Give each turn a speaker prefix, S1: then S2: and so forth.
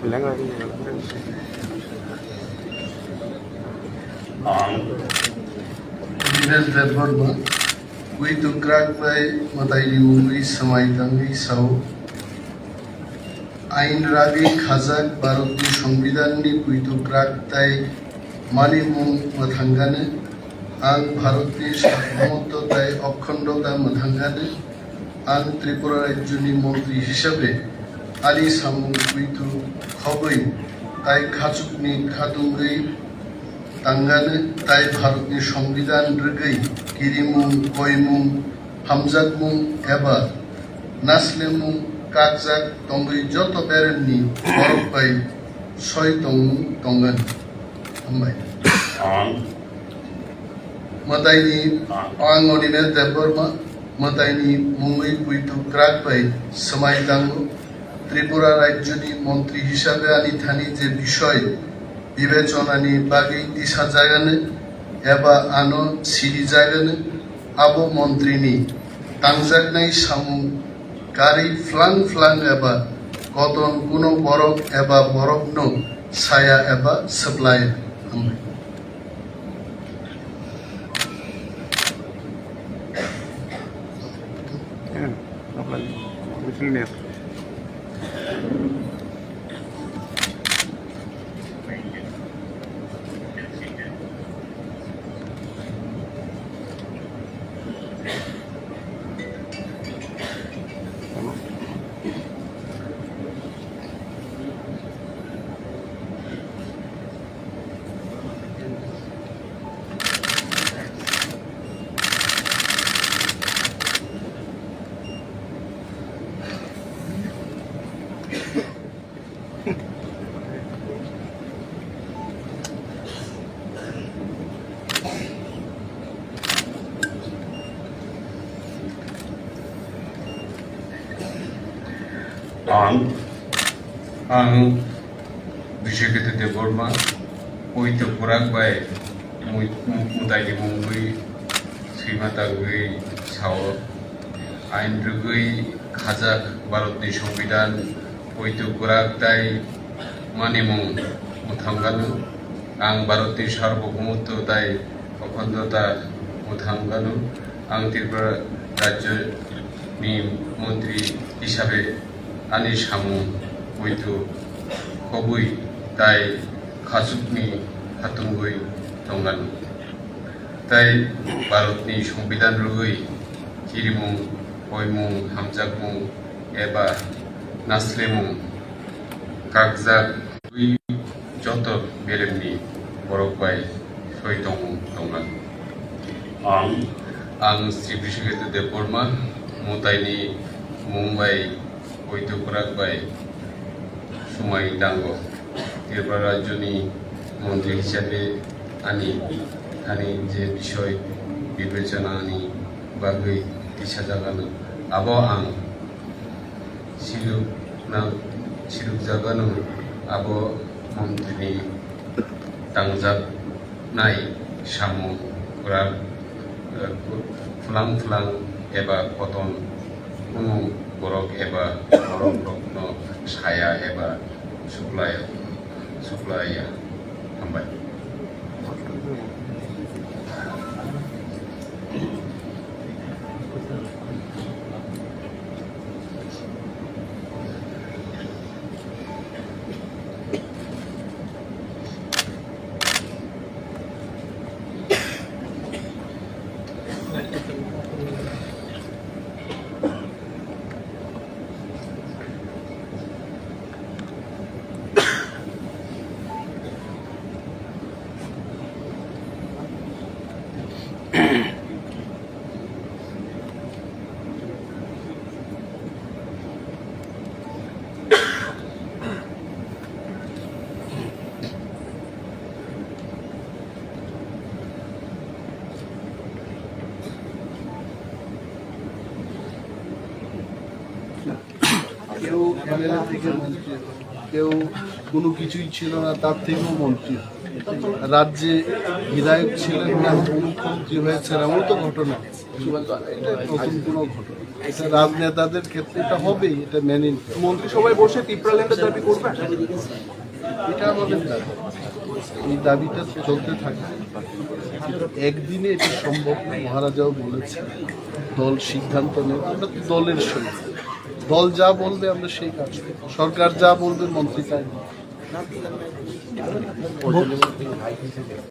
S1: Dinas Department, we to crack by Matayu is Samaitangi Sau. আইন রাগে খাজাক ভারতীয় সংবিধাননি পুইতো crack তাই মানিমুং মাথাঙ্গানে আং ভারতীয় সার্বভৌমত্ব তাই অখণ্ডতা মাথাঙ্গানে আং ত্রিপুরা রাজ্যনি মন্ত্রী হিসাবে আলি সামুং পুইতো খবই তাই খাচুকনি খাতুঙ্গই তাঙ্গানে তাই ভারতীয় সংবিধান রগই কিরিমুং কয়মুং হামজাকমুং এবা নাসলেমুং কাকজাক তঙ্গই যত বেরেননি বরফ পাই ছয় তঙ্গু তঙ্গান হামবাই মাতাইনি আং অনিমেল দেববর্মা মাতাইনি মুঙ্গই পুইতো ক্রাক পাই সমাই দাঙ্গো ত্রিপুরা রাজ্যনি মন্ত্রী হিসাবে আনি থানি যে বিষয় বিবেচনানি বাগি দিশা জায়গানে এবা আনো সিরি জায়গানে আবো মন্ত্রীনি তাংজাকনাই সামুং গাড়ি ফ্লাং ফ্লাং এবা কতন কোনো বরফ এবা বরফ নো ছায়া এবা সাপ্লাই
S2: आं बिशेखित देवबर्मा पुइतो पुराक बाय मुदायनि मुंगै सैमातागै साव आइन रगै खाजाक भारतनि संविधान पुइतो पुराक ताय मानिमुं मुथांगानु आं भारतनि सार्वभौमत्व ताय अखण्डता मुथांगानु आं त्रिपुरा राज्यनि मन्त्री हिसाबै आनि सामु पुइतो खबुई ताई खासुकनी खातुंगुई तंगानु ताई भारतनि संविधान रगै किरिमुं कयमुं हामजाकमुं एबा नास्लेमुं काकजाक दुई जत बेरेमनि बरकबाय सयतंगु तंगानु आं श्री बिशेखित देवबर्मा मुतायनि मुंबाई पुइतो पुराक बाय समाय दांगो त्रिपुरा राज्यनि मन्त्री हिसाबै आनि थानि जे विषय विवेचनानि बागै दिशा जागानो आबो आं सिरुक जागानो आबो मन्त्रिनि दांजाबनाय सामु पुराक फुलां फुलां एबा कटन कुनु बरफ एबा बरफ रत्न छाया एबा सुक्लाया हामबाय
S1: কেউ এমএলএ থেকে মন্ত্রী, কেউ কোনো কিছুই ছিল না তার থেকেও মন্ত্রী, রাজ্যে বিধায়ক ছিলেন না মুখ্যমন্ত্রী হয়েছেন, এমন তো ঘটনা, এটা নতুন কোনো ঘটনা। এটা রাজনেতাদের ক্ষেত্রে এটা হবেই, এটা মেনে নিতে হবে।
S3: মন্ত্রিসভায় বসে টিপ্রাল্যান্ডের দাবি করবেন?
S1: এটা আমাদের দাবি, এই দাবিটা চলতে থাকবে। একদিনে এটা সম্ভব না, মহারাজাও বলেছেন দল সিদ্ধান্ত নেবে, আমরা তো দলের সঙ্গে, দল যা বলবে আমরা সেই কাজ করব, সরকার যা বলবে মন্ত্রী তাই বলবে।